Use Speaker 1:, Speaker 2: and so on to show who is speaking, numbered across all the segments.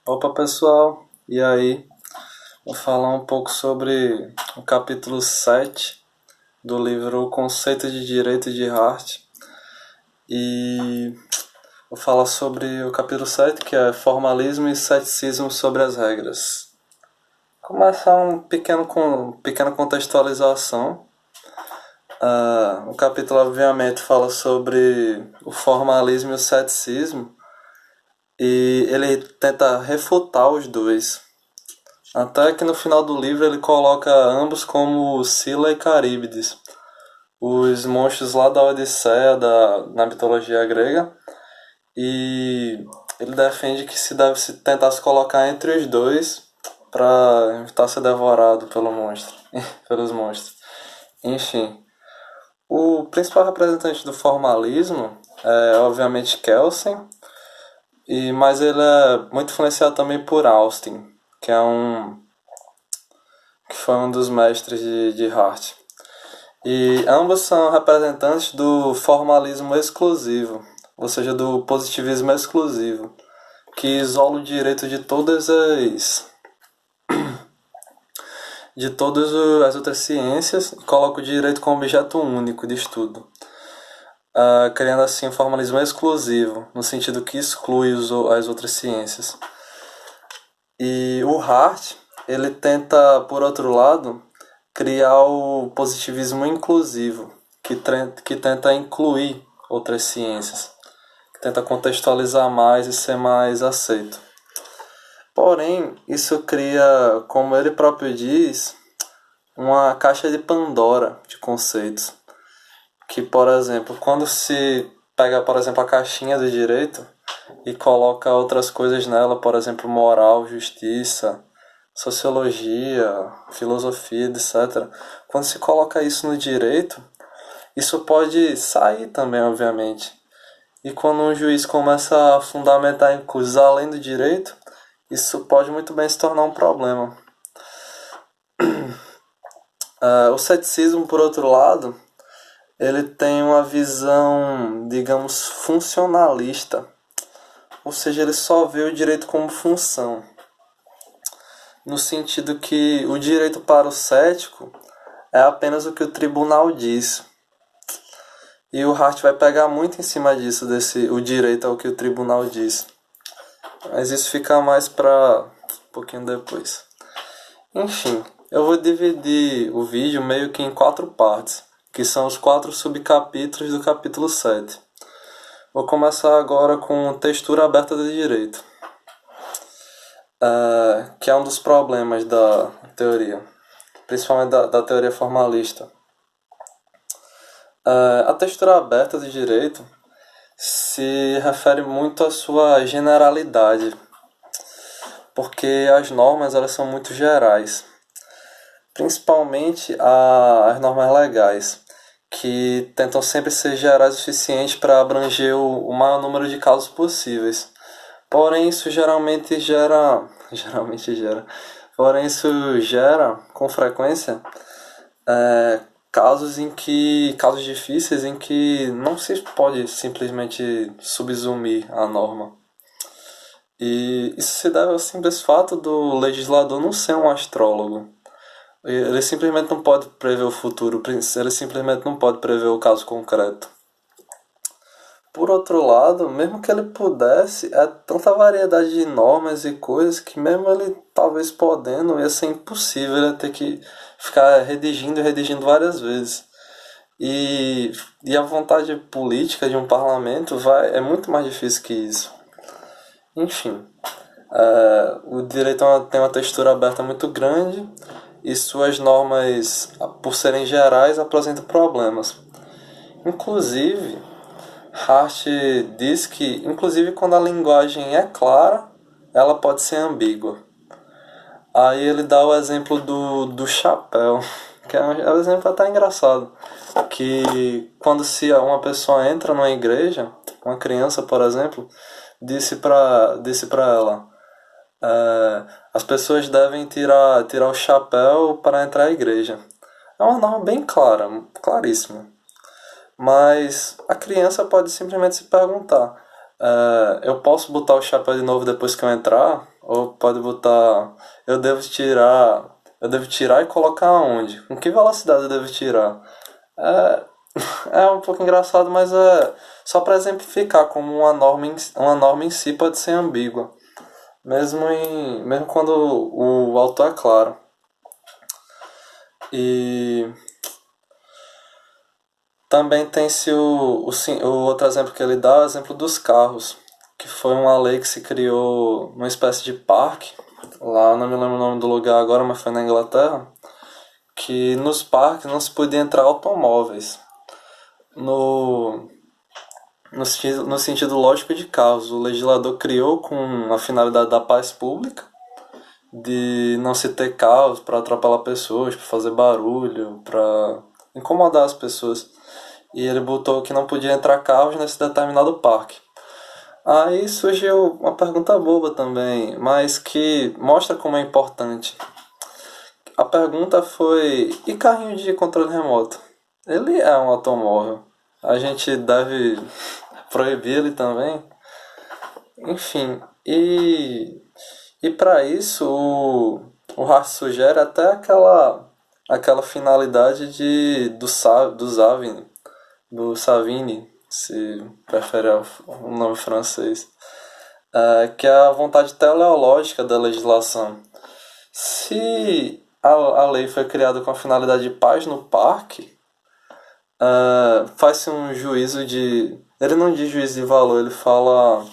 Speaker 1: Opa pessoal, e aí? Vou falar um pouco sobre o capítulo 7 do livro O Conceito de Direito de Hart e vou falar sobre o capítulo 7, que é Formalismo e Ceticismo sobre as Regras. Começar pequena contextualização. O capítulo obviamente fala sobre o formalismo e o ceticismo e ele tenta refutar os dois. Até que no final do livro ele coloca ambos como Scylla e Caríbides, os monstros lá da Odisseia, na mitologia grega, e ele defende que se deve se tentar se colocar entre os dois para evitar ser devorado pelos monstros. Enfim, o principal representante do formalismo é obviamente Kelsen, mas ele é muito influenciado também por Austin, que é que foi um dos mestres de Hart. E ambos são representantes do formalismo exclusivo, ou seja, do positivismo exclusivo, que isola o direito de todas as outras ciências e coloca o direito como objeto único de estudo, criando assim um formalismo exclusivo, no sentido que exclui as outras ciências. E o Hart, ele tenta, por outro lado, criar o positivismo inclusivo, que tenta incluir outras ciências, que tenta contextualizar mais e ser mais aceito. Porém, isso cria, como ele próprio diz, uma caixa de Pandora de conceitos. Que, por exemplo, quando se pega, por exemplo, a caixinha do direito e coloca outras coisas nela, por exemplo, moral, justiça, sociologia, filosofia, etc. Quando se coloca isso no direito, isso pode sair também, obviamente. E quando um juiz começa a fundamentar em coisas além do direito, isso pode muito bem se tornar um problema. O ceticismo, por outro lado, ele tem uma visão, digamos, funcionalista. Ou seja, ele só vê o direito como função. No sentido que o direito para o cético é apenas o que o tribunal diz. E o Hart vai pegar muito em cima disso, o direito ao que o tribunal diz. Mas isso fica mais para um pouquinho depois. Enfim, eu vou dividir o vídeo meio que em 4 partes, que são os 4 subcapítulos do capítulo 7. Vou começar agora com textura aberta do direito, que é um dos problemas da teoria, principalmente da teoria formalista. A textura aberta do direito se refere muito à sua generalidade, porque as normas elas são muito gerais, principalmente as normas legais, que tentam sempre ser gerais o suficiente para abranger o maior número de casos possíveis. Porém, isso porém isso gera com frequência casos difíceis em que não se pode simplesmente subsumir a norma. E isso se deve ao simples fato do legislador não ser um astrólogo. Ele simplesmente não pode prever o futuro, ele simplesmente não pode prever o caso concreto. Por outro lado, mesmo que ele pudesse, é tanta variedade de normas e coisas que mesmo ele talvez podendo, ia ser impossível, ele ia ter que ficar redigindo e redigindo várias vezes. E a vontade política de um parlamento é muito mais difícil que isso. Enfim, o direito tem uma textura aberta muito grande e suas normas, por serem gerais, apresentam problemas. Inclusive, Hart diz que, inclusive quando a linguagem é clara, ela pode ser ambígua. Aí ele dá o exemplo do chapéu, que é um exemplo até engraçado. Que quando se uma pessoa entra numa igreja, uma criança, por exemplo, disse pra ela: as pessoas devem tirar o chapéu para entrar à igreja. É uma norma bem clara, claríssima. Mas a criança pode simplesmente se perguntar: eu posso botar o chapéu de novo depois que eu entrar? Ou pode botar, eu devo tirar e colocar onde? Com que velocidade eu devo tirar? É, é um pouco engraçado, mas é só para exemplificar como uma norma em si pode ser ambígua, mesmo quando o autor é claro. E também tem-se o outro exemplo que ele dá, é o exemplo dos carros, que foi uma lei que se criou numa espécie de parque, lá não me lembro o nome do lugar agora, mas foi na Inglaterra, que nos parques não se podia entrar automóveis. No, no sentido lógico de carros, o legislador criou com a finalidade da paz pública, de não se ter carros para atropelar pessoas, para fazer barulho, para incomodar as pessoas. E ele botou que não podia entrar carros nesse determinado parque. Aí surgiu uma pergunta boba também, mas que mostra como é importante. A pergunta foi: e carrinho de controle remoto? Ele é um automóvel. A gente deve proibir ele também? Enfim, e para isso o Hart sugere até aquela finalidade do Savini, se prefere o nome francês, que é a vontade teleológica da legislação. Se a lei foi criada com a finalidade de paz no parque, faz-se um juízo de. Ele não diz juízo de valor, ele fala,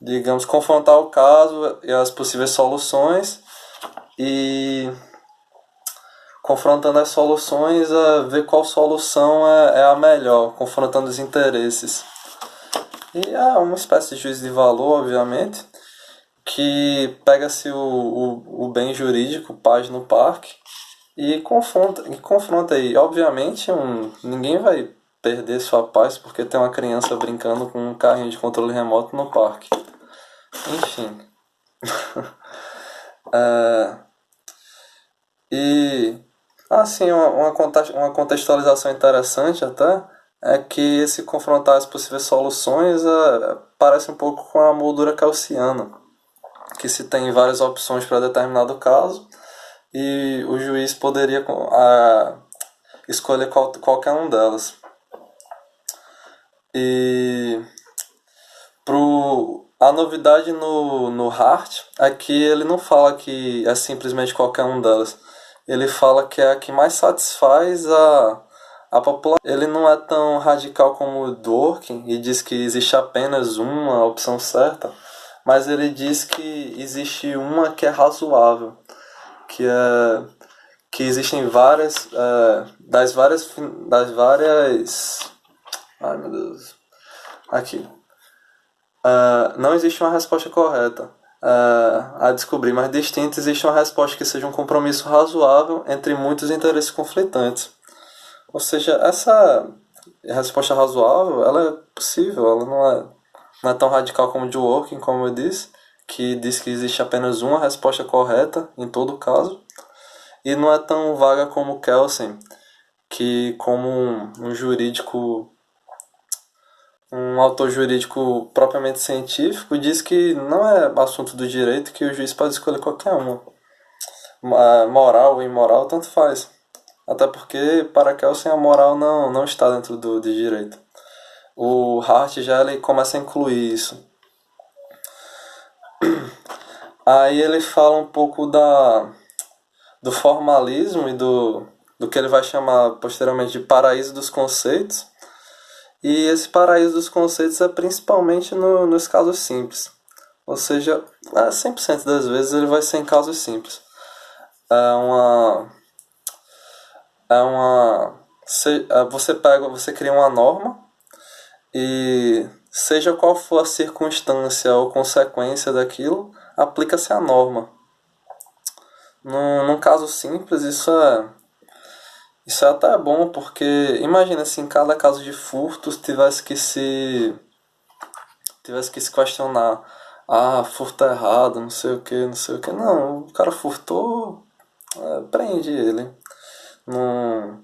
Speaker 1: digamos, confrontar o caso e as possíveis soluções e confrontando as soluções, ver qual solução é a melhor, confrontando os interesses. E é uma espécie de juízo de valor, obviamente, que pega-se o bem jurídico, paz no parque, e confronta aí. Obviamente, ninguém vai perder sua paz porque tem uma criança brincando com um carrinho de controle remoto no parque. Enfim. E assim, uma contextualização interessante até é que esse confrontar as possíveis soluções parece um pouco com a moldura gaussiana, que se tem várias opções para determinado caso e o juiz poderia escolher qualquer um delas. E a novidade no Hart é que ele não fala que é simplesmente qualquer um delas. Ele fala que é a que mais satisfaz a população. Ele não é tão radical como o Dworkin e diz que existe apenas uma opção certa, mas ele diz que existe uma que é razoável, que é que existem várias ai meu Deus, aqui. Não existe uma resposta correta a descobrir, mas distinta existe uma resposta que seja um compromisso razoável entre muitos interesses conflitantes. Ou seja, essa resposta razoável, ela é possível, ela não é tão radical como o de Dworkin, como eu disse, que diz que existe apenas uma resposta correta em todo caso, e não é tão vaga como Kelsen, que como um autor jurídico propriamente científico, diz que não é assunto do direito, que o juiz pode escolher qualquer uma. Moral ou imoral, tanto faz. Até porque, para Kelsen, a moral não está dentro do direito. O Hart já ele começa a incluir isso. Aí ele fala um pouco do formalismo e do que ele vai chamar posteriormente de paraíso dos conceitos. E esse paraíso dos conceitos é principalmente nos casos simples. Ou seja, 100% das vezes ele vai ser em casos simples. É uma. É uma. Você cria uma norma e, seja qual for a circunstância ou consequência daquilo, aplica-se a norma. Num caso simples, isso é até bom, porque imagina se em cada caso de furtos tivesse que se questionar, furto é errado, não sei o que, não sei o que. Não, o cara furtou, prende ele. Não,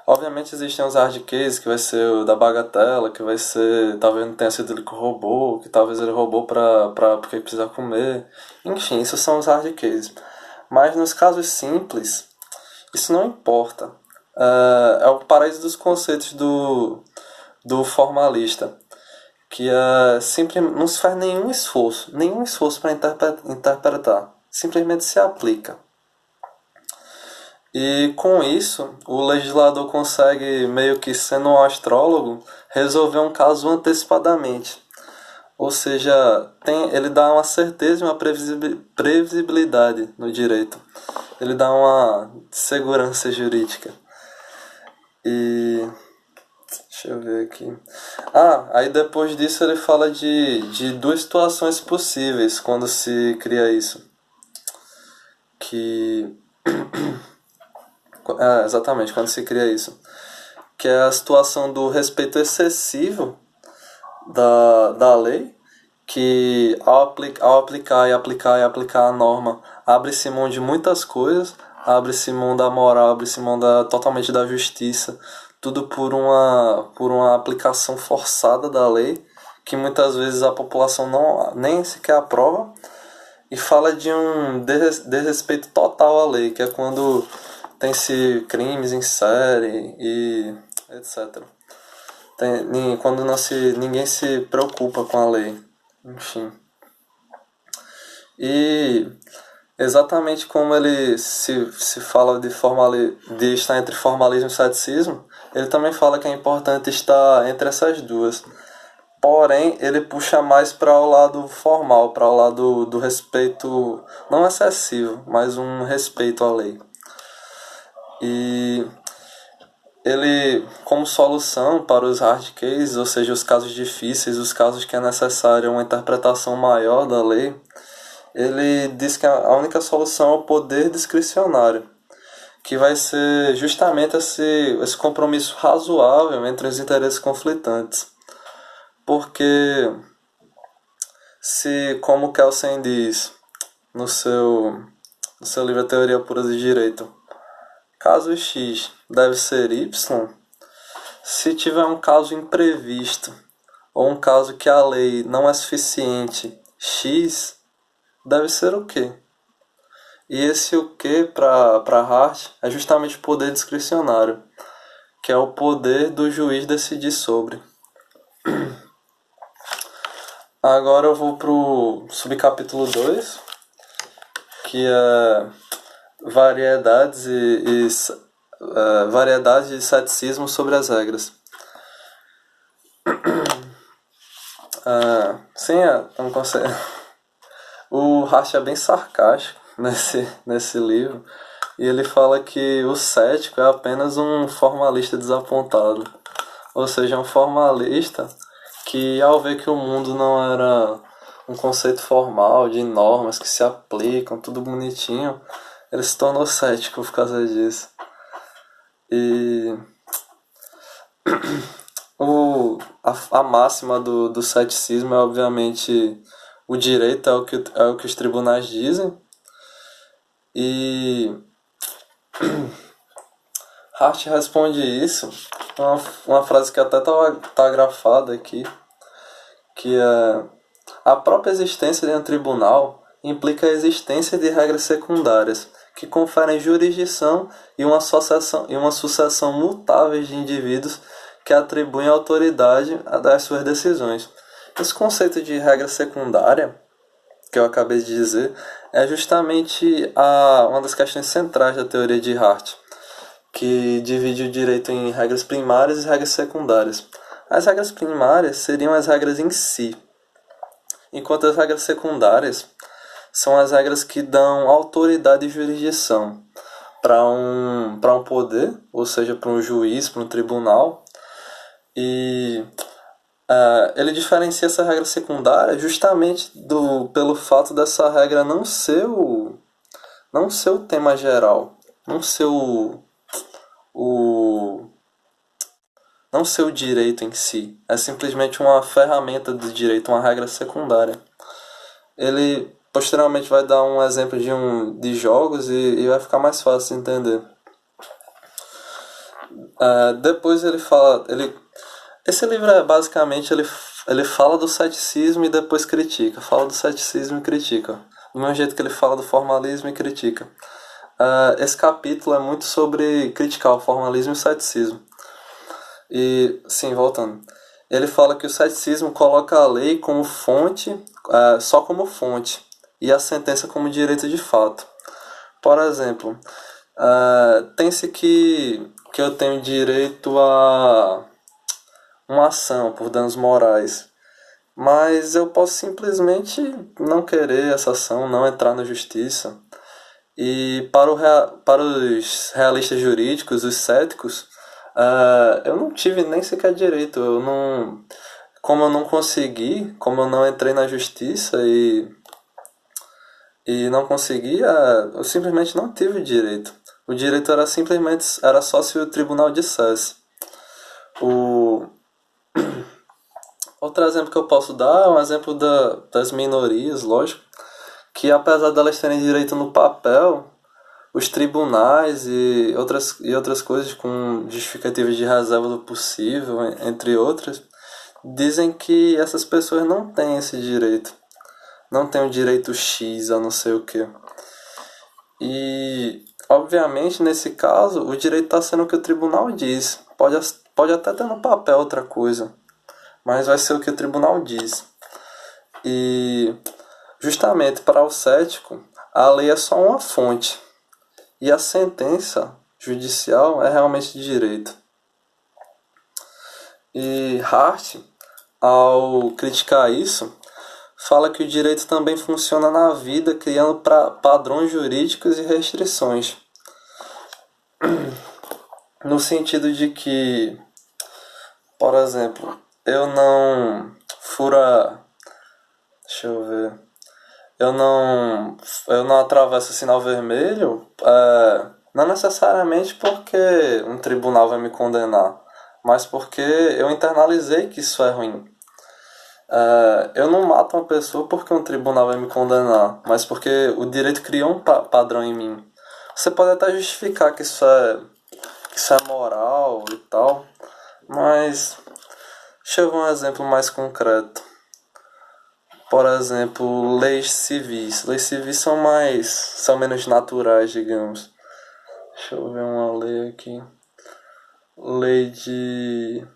Speaker 1: Obviamente existem os hard cases, que vai ser o da bagatela, que vai ser, talvez não tenha sido ele que roubou, que talvez ele roubou porque precisa comer. Enfim, isso são os hard cases. Mas nos casos simples, isso não importa. É o paraíso dos conceitos do formalista, que não se faz nenhum esforço para interpretar, simplesmente se aplica. E com isso, o legislador consegue, meio que sendo um astrólogo, resolver um caso antecipadamente. Ou seja, ele dá uma certeza e uma previsibilidade no direito. Ele dá uma segurança jurídica. E deixa eu ver aqui. Aí depois disso ele fala de duas situações possíveis quando se cria isso. Que. Exatamente, quando se cria isso. Que é a situação do respeito excessivo da lei, que ao aplicar a norma, abre-se mão de muitas coisas, abre-se mão da moral, abre-se mão totalmente da justiça, tudo por uma aplicação forçada da lei, que muitas vezes a população nem sequer aprova, e fala de um desrespeito total à lei, que é quando tem-se crimes em série e etc. Quando ninguém se preocupa com a lei. Enfim. E exatamente como ele se fala de estar entre formalismo e ceticismo, ele também fala que é importante estar entre essas duas. Porém, ele puxa mais para o lado formal, para o lado do respeito, não excessivo, mas um respeito à lei. E ele, como solução para os hard cases, ou seja, os casos difíceis, os casos que é necessário uma interpretação maior da lei, ele diz que a única solução é o poder discricionário, que vai ser justamente esse compromisso razoável entre os interesses conflitantes. Porque, como Kelsen diz no seu livro A Teoria Pura de Direito, caso X deve ser Y, se tiver um caso imprevisto ou um caso que a lei não é suficiente, X deve ser o quê? E esse o quê para Hart é justamente o poder discricionário, que é o poder do juiz decidir sobre. Agora eu vou pro subcapítulo 2, que é variedades de ceticismo sobre as regras. Não consegue. O Hart é bem sarcástico nesse livro, e ele fala que o cético é apenas um formalista desapontado. Ou seja, um formalista que, ao ver que o mundo não era um conceito formal de normas que se aplicam, tudo bonitinho, ele se tornou cético por causa disso. E a máxima do ceticismo é, obviamente, o direito é o que os tribunais dizem. E Hart responde isso uma frase que até tá grafada aqui, que é: a própria existência de um tribunal implica a existência de regras secundárias que conferem jurisdição e uma sucessão mutáveis de indivíduos que atribuem autoridade às suas decisões. Esse conceito de regra secundária, que eu acabei de dizer, é justamente uma das questões centrais da teoria de Hart, que divide o direito em regras primárias e regras secundárias. As regras primárias seriam as regras em si, enquanto as regras secundárias são as regras que dão autoridade e jurisdição para um poder, ou seja, para um juiz, para um tribunal. E ele diferencia essa regra secundária justamente pelo fato dessa regra não ser o tema geral, não ser não ser o direito em si. É simplesmente uma ferramenta do direito, uma regra secundária. Ele posteriormente vai dar um exemplo de jogos e vai ficar mais fácil de entender. Depois ele fala. Esse livro é basicamente ele fala do ceticismo e depois critica. Fala do ceticismo e critica. Do mesmo jeito que ele fala do formalismo e critica. Esse capítulo é muito sobre criticar o formalismo e o ceticismo. E, sim, voltando. Ele fala que o ceticismo coloca a lei como fonte, só como fonte, e a sentença como direito de fato. Por exemplo, tem-se que eu tenho direito a uma ação por danos morais, mas eu posso simplesmente não querer essa ação, não entrar na justiça. E para os realistas jurídicos, os céticos, eu não tive nem sequer direito. Como eu não consegui, como eu não entrei na justiça e não consegui, eu simplesmente não tive direito. O direito era só se o tribunal dissesse. O Outro exemplo que eu posso dar é um exemplo das minorias, lógico, que apesar delas terem direito no papel, os tribunais e outras coisas com justificativas de reserva do possível, entre outras, dizem que essas pessoas não têm esse direito. Não têm o direito X a não sei o que. E, obviamente, nesse caso, o direito está sendo o que o tribunal diz. Pode até ter no papel outra coisa, mas vai ser o que o tribunal diz. E, justamente para o cético, a lei é só uma fonte. E a sentença judicial é realmente de direito. E Hart, ao criticar isso, fala que o direito também funciona na vida, criando padrões jurídicos e restrições. No sentido de que, por exemplo, fura. Deixa eu ver. Eu não atravesso o sinal vermelho, não necessariamente porque um tribunal vai me condenar, mas porque eu internalizei que isso é ruim. Eu não mato uma pessoa porque um tribunal vai me condenar, mas porque o direito criou um padrão em mim. Você pode até justificar que isso é moral e tal, mas deixa eu ver um exemplo mais concreto. Por exemplo, leis civis. Leis civis são menos naturais, digamos. Deixa eu ver uma lei aqui. Lei de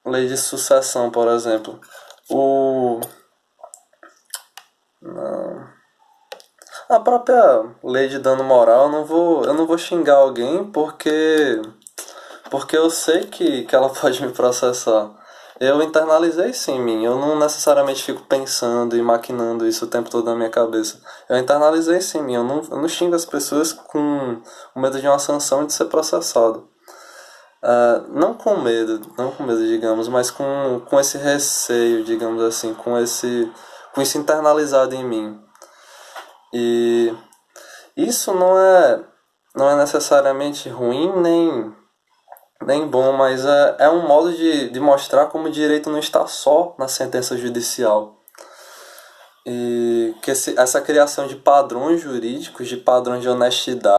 Speaker 1: Lei de sucessão, por exemplo. O não. A própria lei de dano moral, eu não vou xingar alguém porque eu sei que ela pode me processar. Eu internalizei isso em mim. Eu não necessariamente fico pensando e maquinando isso o tempo todo na minha cabeça. Eu internalizei isso em mim. Eu não xingo as pessoas com o medo de uma sanção e de ser processado. Não com medo, digamos, mas com esse receio, digamos assim, com isso internalizado em mim. E isso não é necessariamente ruim nem bom, mas é um modo de mostrar como o direito não está só na sentença judicial. E que essa criação de padrões jurídicos, de padrões de honestidade,